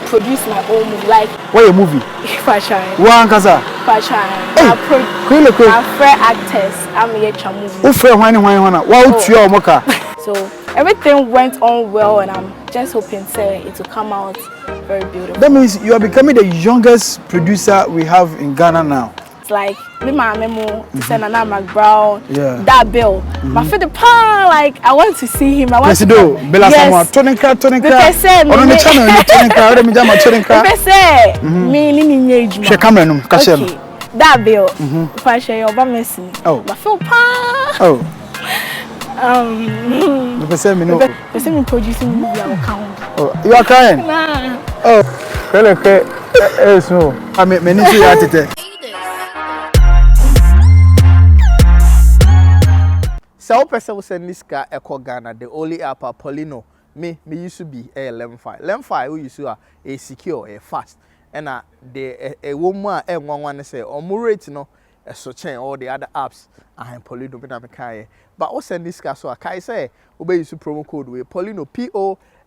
produce my own movie. Like what your movie? Fashion. One kasa. Fashion. Kwelekwe. I'm friend actors. I'm a movie. Who friend why you moka? So everything went on well, and I'm just hoping it will come out very beautiful. That means you are becoming the youngest producer we have in Ghana now. It's like me, my memo, Senana McBrown, yeah. that Bill. My for the pan, like I want to see him. I want to do Bella Asamoah, Toninka. On the channel, me, she come in, okay. That Bill, if I share your Messi. Oh, my phone pan. Oh. The same producing movie I will count. Oh, you are crying? Nah. Oh, Kwelekwe, so I mean, many see So person will send this car Echo Ghana, the only app Poleeno. Me used to be a LM5. LM5 we used to a secure, a fast. And a woman and one say or more rate no so change all the other apps and Poleeno but what send this car so I say obey use promo code with Poleeno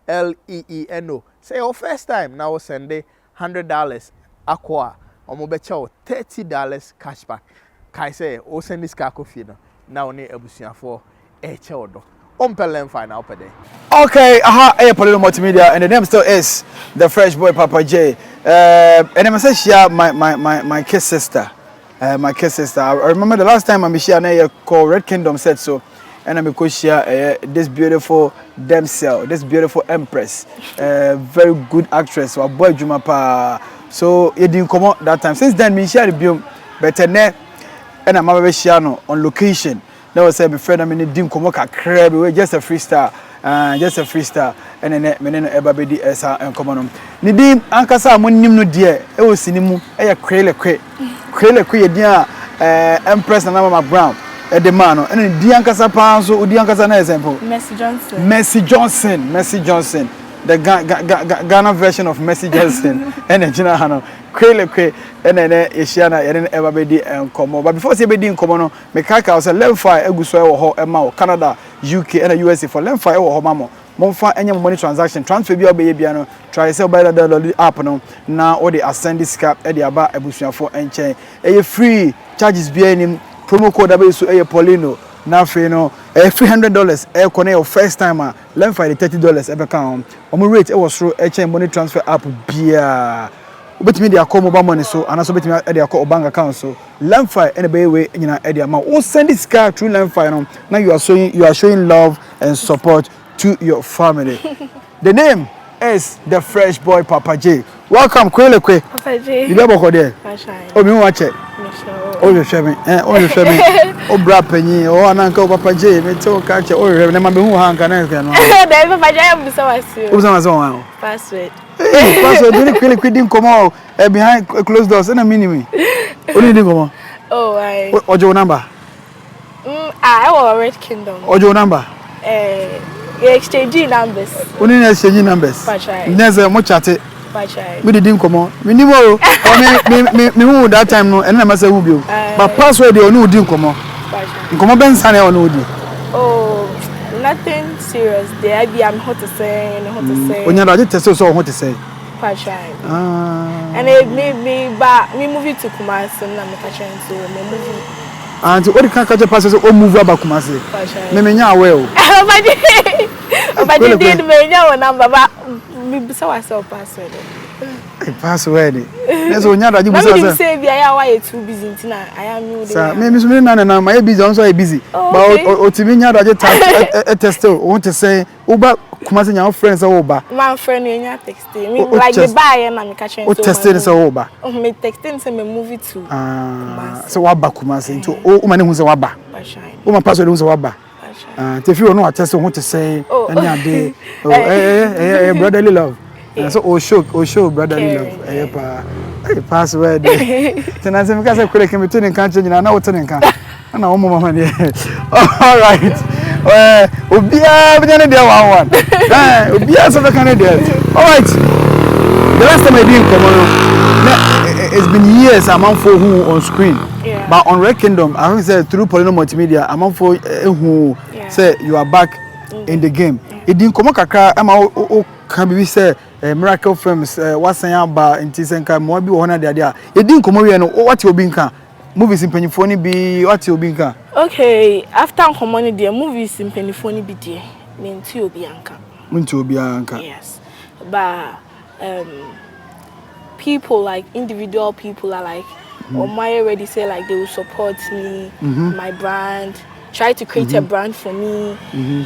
Poleeno. Say your first time now send $100 aqua or mobile $30 cashback. Kai say o send this car coffee no. Now we need a for a child. LM5 now per day. Okay, Poleeno Multimedia, and the name still is the Fresh Boy Papa J. And I'm saying share my kid sister. My kid sister. I remember the last time I'm share called Red Kingdom said so, and I'm going to share this beautiful damsel, this beautiful empress, very good actress. So boy Jumapa. So it didn't come out that time. Since then, me share the biome better net. And I'm a Shiano on location. That was my friend. I mean, it didn't come out crab. We just a freestyle, And then men ever be the esa and come on. Nidim ankasa mo nim no de e wo sinimu e ya Kwelekwe dia empress na mama brown e de man no and di ankasa pan so odi ankasa na example. Mercy Johnson. The Ghana version of Mercy Johnson and the Gina Hano Kwelekwe and then Asiana and ever be and come. But before say be in come on, Mekaka was a LM5 Eguso or Canada, UK and USA for LM5 or Mamo. Monfa any money transaction transfer be biano try sell by the app no now all the ascend this cap e dey aba ebusuan for enchen e free charges be any promo code abe so e Poleeno na free no $300 e connect your first timer LM5 $30 e be kan o rate e was through enchen money transfer app bia obetimi dey call mobile money so and also obetimi e dey call bank account so LM5 any be way nyina e dey amount o send this car through LM5 no now you are showing love and support to your family. The name is the Fresh Boy Papa J. Welcome, Kwelekwe. Papa J. You never go there. Oh, me watch it. Oh, you show me. Oh, you show me. Oh, bra penny. Oh, ananka Papa J. Me tell catch. Oh, you never be who hang can I? There, Papa J. I'm so asleep. Who's on my Password. Password. Really, Kwelekwe didn't come out behind closed doors. And a minimum. Only didn't come out. Oh, I. What's your number? I was Red Kingdom. What's your number? You exchange numbers. Only exchange numbers. There's a much at it. We didn't come on. We knew me that time no and I must say who be. But password you no didn't come on. Come on Ben Sane or no. Oh, nothing serious. There be I'm hot to say and hot to say. When you are just so what to say. And it made me back me movie to Kumawood and I'm catching so me movie. And what can catch a passes or move about Kumasi? Memenya well. But you did me no number but so I saw password. Password. That's when you say why you too busy I am you. Sir, me Miss Nana now my busy also busy. But Otiminya that test want to say Uba Kumasi your friends are Uba. My friend in your texting. Like the buy and I'm catching so texting is Uba. Oh me texting say me movie too. So what back Kumasi into oh man who's a waba. Oh my password who's a waba. If you know what test want to say any day. Oh brotherly love. So show brotherly love. Password. Then I say because I could come between country and now turning can. And now mama there. All right. Obia be there one. Obia so can there. All right. The last time I didn't come on, it's been years I'm on for who on screen. Yeah. But on Red Kingdom, I think say through Poleeno Multimedia, I'm on for who say you are back in the game. It didn't come kakra am can be say Miracle Films wasan aba nti senka mo bi wo na de ade a yedi nkomo wie no what obi nka movies mpanyifo ni bi what obi nka okay after nkomo ni de movies mpanyifo ni bi de me nti obi anka nti obi anka yes but people like individual people are like Omai already say like they will support me my brand try to create a brand for me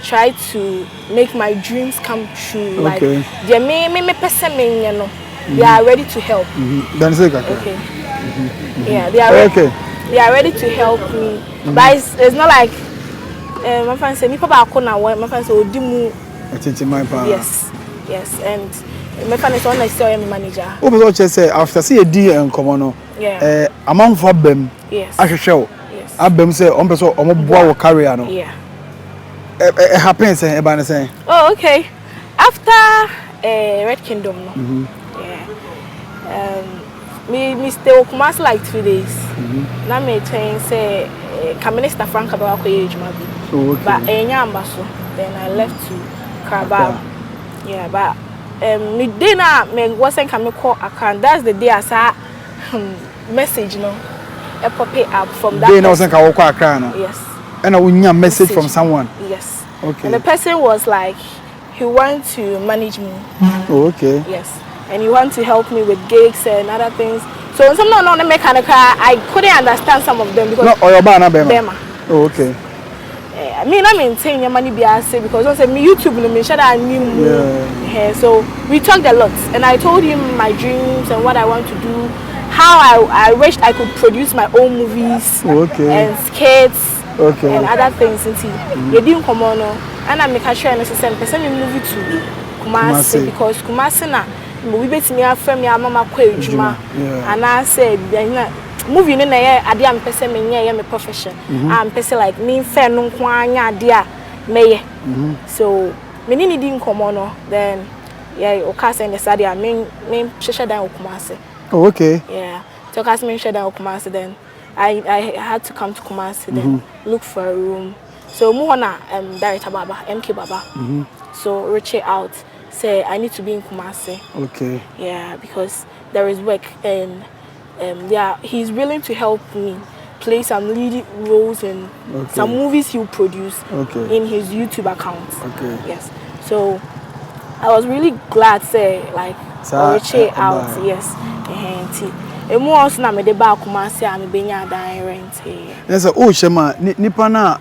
try to make my dreams come true like they me person me you know they are ready to help okay yeah they are ready to help me but it's not like my friend say me papa akona my friend say odimu yes and my friend is on like say my manager o be so say after say edi enkomo no amanfo abem ahwehwe abem say on person omoboa wo career no it happens e ba na say oh okay after Red Kingdom no me stay Kumasi like 2 days na me train say Minister Frank about ejuma bi but enyamba so then I left to Krabab but me day na me wasn't come call account that's the day I saw message no a pop up from that day na wasn't call account no yes and a message from someone yes okay and the person was like he want to manage me yes and he want to help me with gigs and other things so some no mechanical I couldn't understand some of them because no or your bana bema okay I mean I maintain your money be I say because I say me YouTube no me share that new so we talked a lot and I told him my dreams and what I want to do how I wished I could produce my own movies and skits and other things into you didn't come on and I make sure and send person movie to Kumasi because Kumasi na we bet me after me mama kwa ejuma and I said movie no na ade am pese me nye me profession am pese like me fair no nko anya ade a meye so me ni di nkomo no then o ka say the study me shesha dan Kumasi so ka say me shesha dan Kumasi then I had to come to Kumasi then look for a room so mu hona director baba MK baba so reach out say I need to be in Kumasi because there is work and he's willing to help me play some leading roles in some movies he'll produce in his YouTube account yes so I was really glad say like reach out yes and more also na me dey back Kumasi am be nya dan rent yes o shema nipa na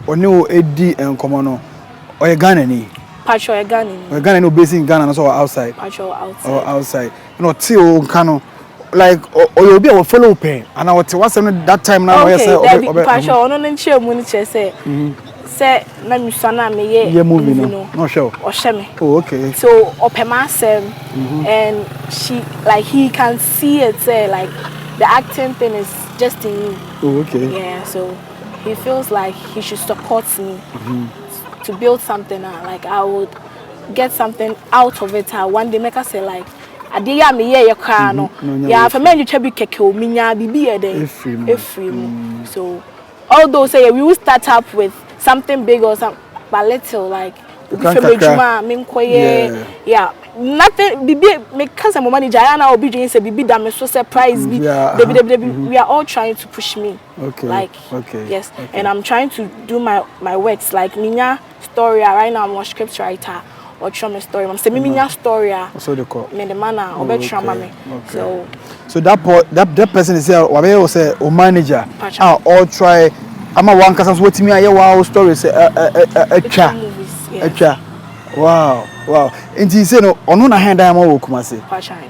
oni o edi enkomo no o Ghana ni Pacho Ghana Ghana no based in Ghana no so outside Pacho outside you know ti o kano like or you be a follow pen and I was that time now Pacho no nche mu ni che say na misana me ye movie no sure or sheme okay so opema sem and she like he can see it say like the acting thing is just in me so he feels like he should support me to build something like I would get something out of it one day make us say like adia me ye kra no for me you bi keke o minya bibi e den efrim so although say we will start up with something big or some but little like nothing bibi me cause I'm manager na obi doing say bibi da me so surprise bi we are all trying to push me and I'm trying to do my works like minya story right now I'm a script writer or trauma story I'm say minya story so the call me the man obe trauma me so that person is here we say o manager all try ama one cause what me aye wow story say wow and say no ono na hand am wo Kumasi Pachina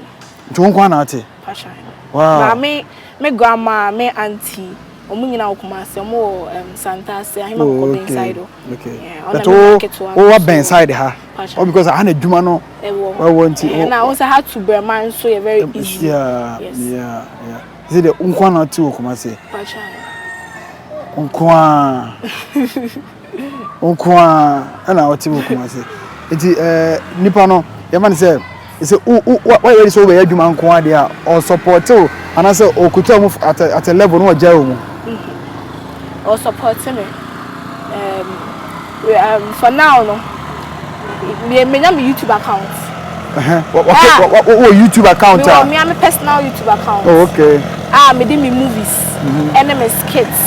to won kwa na ate Pachina wow me grandma me auntie omu nyina wo Kumasi omu Santa say him ko ben side but o ben side ha or because I had duma no we want and I also had to bear man so very easy is it the unkwa na ate wo Kumasi Pachina unkwa ana ate wo Kumasi enti nipa no ye man say why you so we adwuma nko ade a or support o ana say o kuta mu at a level no jaw mu or support me for now no me my YouTube account What YouTube account? Me have a personal YouTube account. Oh, okay. Me do me movies, NMS skits,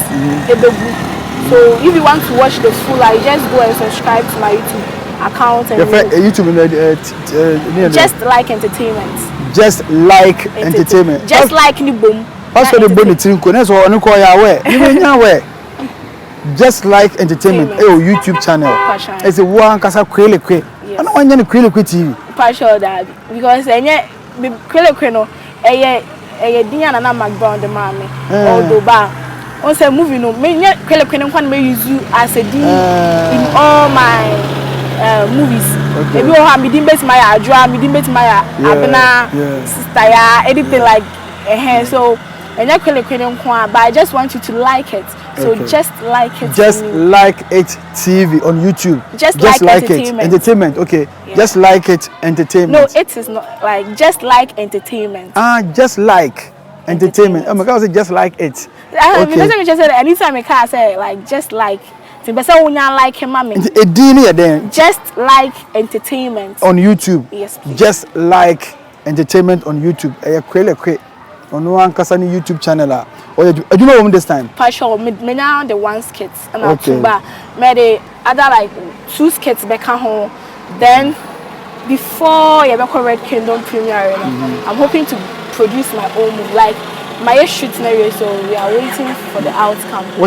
So if you want to watch the full, I just go and subscribe to my YouTube account and YouTube just like entertainment. Just like entertainment. Just like ni boom. That's what the bonnet tinko. That's what I call you. Just like entertainment. YouTube channel. It's a one kasa Kwelekwe. I don't want any Kwelekwe TV. Partial that because Kwelekwe no dinya na background the mommy. Although ba on say movie no me Kwelekwe no kwan me use you as a D in all my movies. Maybe o ha me dim bet my adwa, me dim bet my abena sister ya anything like so but I just want you to like it. So just like it. Just like it TV on YouTube. Just like it. Entertainment. Okay. Yeah. Just like it entertainment. No, it is not like just like entertainment. Just like entertainment. Oh my God, I say just like it. What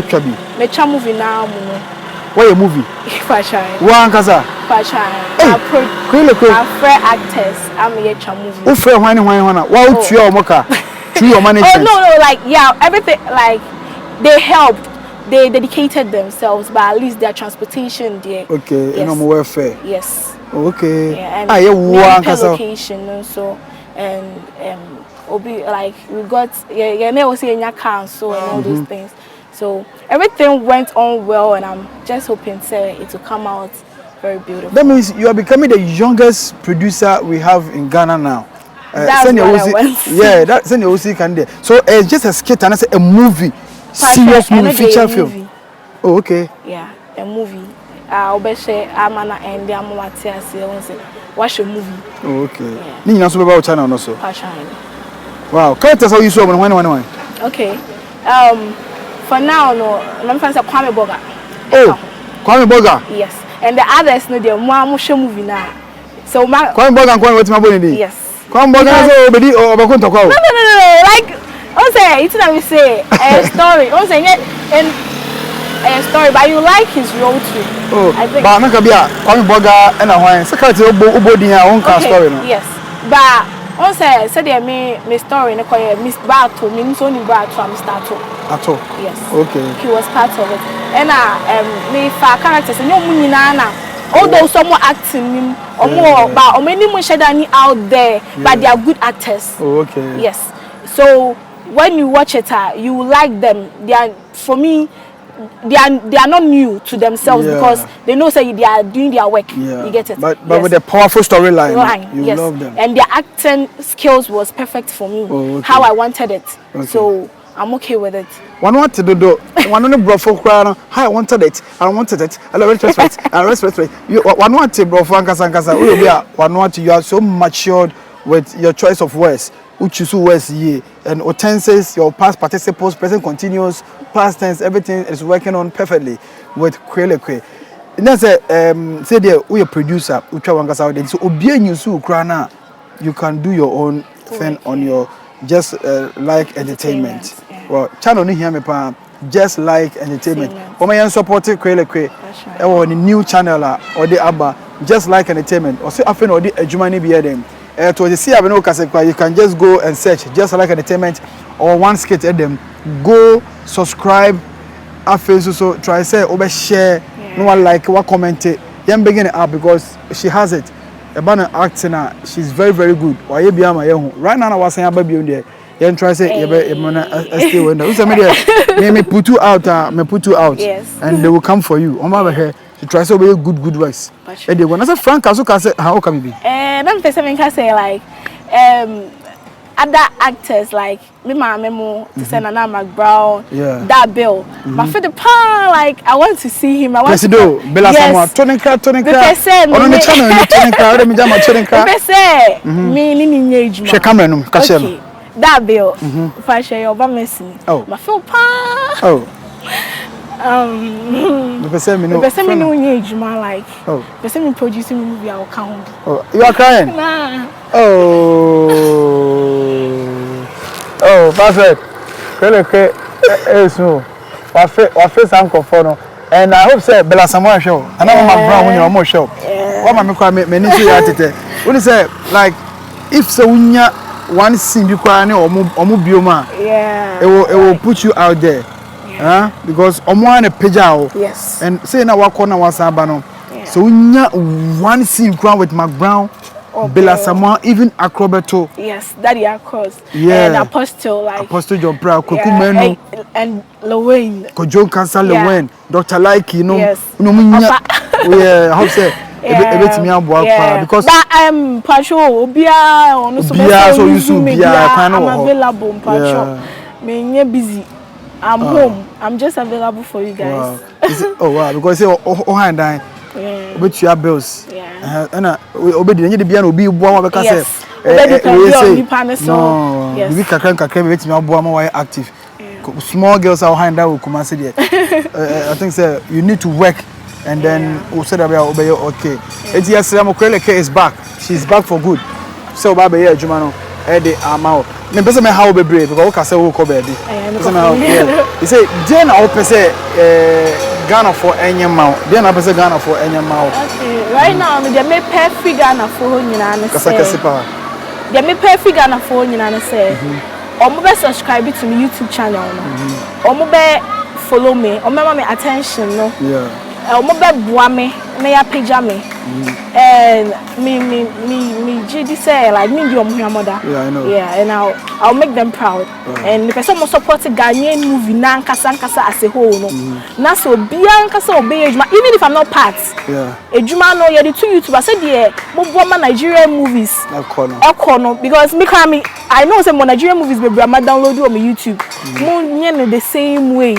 can be? What a movie? Fashion. One kasa. Fashion. Kwelekwe. Fair actors. I'm a movie. Who fair why? Wow, your mocha. Your management. Oh no, like everything like they helped. They dedicated themselves, but at least their transportation there. Okay, yes. And welfare. Yes. Okay. Yeah, and location so like we got also in your car so and all those things. So everything went on well, and I'm just hoping it will come out very beautiful. That means you are becoming the youngest producer we have in Ghana now. That's what I want. Yeah, that's an OC can do. So it's just a skit and a movie. Serious movie, feature film. Oh, okay. Yeah, a movie. I'll be sure I'm an end. I'm going to watch a movie. Oh, okay. You know about channel also. Passion. Wow. Characters how you saw when? Okay. For now, no. I'm fancy Kwame Boga. Oh, Kwame Boga. Yes. And the others, no, they're more movie now. So Kwame Boga and Kwame what's my body? Yes. Kwame Boga is already or Bakunta. No. Like. Also, it's not we say a story. Also, and a story, but you like his role too. Oh, I think. But I'm be a Kwame Boga and a wine. Secretary Obodi her own story. Yes, but also said me story in a Miss Bato, means only Bato, I'm Stato. At all. Yes. Okay. He was part of it, and me for characters and you nana. Although someone acting him or more, but many more out there, but they are good actors. Oh, okay. Yes. So when you watch it, you will like them. They are, for me, they are not new to themselves because they know say they are doing their work. Yeah. You get it. But with the powerful storyline, you love them. And their acting skills was perfect for me. Oh, okay. How I wanted it. Okay. So I'm okay with it. One want to do one only bro for how I wanted it. I wanted it. I love respect. I respect. You one want to bro for Ankasa. One want you are so matured with your choice of words. Uchusu words ye and tenses, your past participles, present continuous, past tense, everything is working on perfectly with Kwelekwe. And that's say there we a producer Ucha Wankasa out. So obie nyusu krana you can do your own thing on your just like entertainment. Well, channel ni hear me pa just like entertainment. Oma yan support Kwelekwe. On the new channel or the abba just like entertainment. Or say afen or the adwuma ni be them. To the see you can just go and search just like entertainment or one skit at them. Go subscribe. So try say over share. No one like what comment it. Then begin it up because she has it. About acting, she's very good. Why you be right now? I was saying baby on there. Then try say stay with them. Me put you out. Me put you out. Yes. And they will come for you. On my here. To try so very good works. And when I say Frank, also can say how can it be? I'm person can say like other actors like me memo to send Nana McBrown, Yeah. that Bill. My friend the pan like I want to see him. I want to Presido, Bella Asamoah, Toninka. On the channel, Toninka, let me jam a Toninka. Say me ni age. She camera no, Okay. That Bill. If I share your messy. Oh. My phone pan. Oh. The person me no. The person me no age man like. Oh. The person me producing movie I will count. Oh, you are crying? Nah. Oh. Oh, perfect. Kwelekwe so. Wa face anchor for no. And I hope say Bella Asamoah show. And I'm McBrown when you're more show. What my make me need to attete. When say like if so unya one scene you cry omo bioma. Yeah. It will put you out there. Huh? Because omo an page. Yes. And say na wa corner wa saba no. So unya one scene cry with McBrown. Bella Asamoah, even Acrobato. Yes, Daddy Akros. Yeah. And Apostle, like. Apostle John Pra, Kumawood. And Lewin. Kojo Cancer Lewin. Dr. Like, you know. Yes. Yeah, how say? Because that Pacho, Obia, on so you soon be I'm available, Pacho. Me busy. I'm home. I'm just available for you guys. Wow. Oh wow, because hand but you have bills. Yeah. And obedi the bia no be boa we ka say. No. We kakra we betimi aboa ma why active. Small girls are hand that will come and say there. I think say you need to work and then we said that we are okay. Eti Asamoah Kwelekwe is back. She's back for good. So baba here adwuma no e dey amao. Me pese me how be brave because we ka say we ko be dey. You say then I hope say Ghana for Enyamao. Then I say Ghana for Enyamao. Okay, right now me dey make perfect Ghana for nyina na say. Kasa pa. Dey make perfect Ghana for nyina na say. Omo be subscribe to my YouTube channel no. Omo be follow me, omo ma me attention no. Yeah. Omo be boa me, na ya page me. And me GD say like me do omo mother. Yeah, I know. Yeah, and I'll make them proud. And the person mo support Ghanaian movie na nkasa as a whole no. Na so bia nkasa obey ejuma even if I'm not part. Yeah. Ejuma no ye the two YouTubers say the mo boa ma Nigerian movies. Ekono because I know say mo Nigerian movies be bra ma download on my YouTube. Mo nye the same way.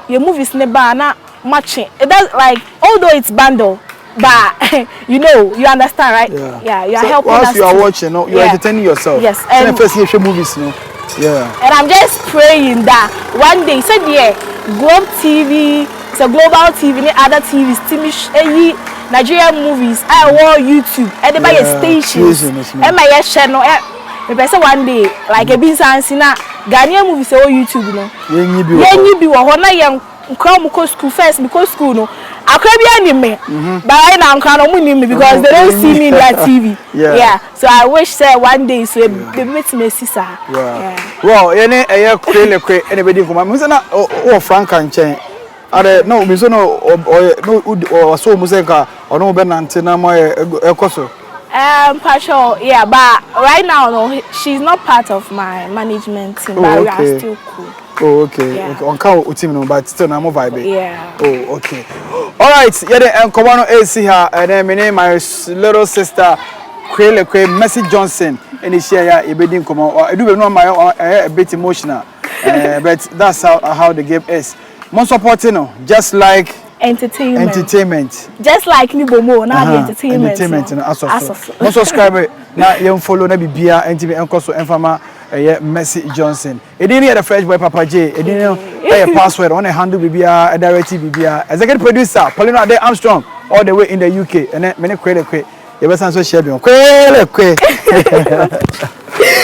Your movies never na matching. It does like although it's bundle, but you know, you understand, right? Yeah, you are helping us. Whilst you are watching, no, you are entertaining yourself. Yes, and first you show movies, no. Yeah. And I'm just praying that one day, said Globe TV, so global TV, and other TVs, Nigerian movies, I want YouTube, and they buy stations, and my channel. If I say one day, like a business, Ghanaian movies, say YouTube, no. You be one young. Come school first because school no. I could be anime, but I now can't me because they don't see me in that TV. Yeah. So I wish say one day so they meet me sister. Yeah. Well, Kwelekwe anybody come. Me say na Frank and Chen. Are no me so no or so music or no be nante na mo ekoso. Partial, yeah, but right now no, she's not part of my management team, but we are still cool. Oh, okay. Yeah. Okay. On count team no, but still na mo vibe. Yeah. Oh, okay. All right. Yeah, the Komano AC here, and then my name my little sister Kwelekwe Mercy Johnson. And this year, yeah, ebedi komo. I do know my a bit emotional, but that's how the game is. More supporting, no, just like. Entertainment. Just like Nibomo, now the entertainment. No, no subscribe. Now you follow na bibia NTV enkoso enfama Mercy Johnson. E dey near the Fresh Boy Papa J. E dey a password on a handle bibia, a direct bibia. Executive producer Poleeno Ade Armstrong all the way in the UK. And then many Kwelekwe. You better so share me. Kwelekwe.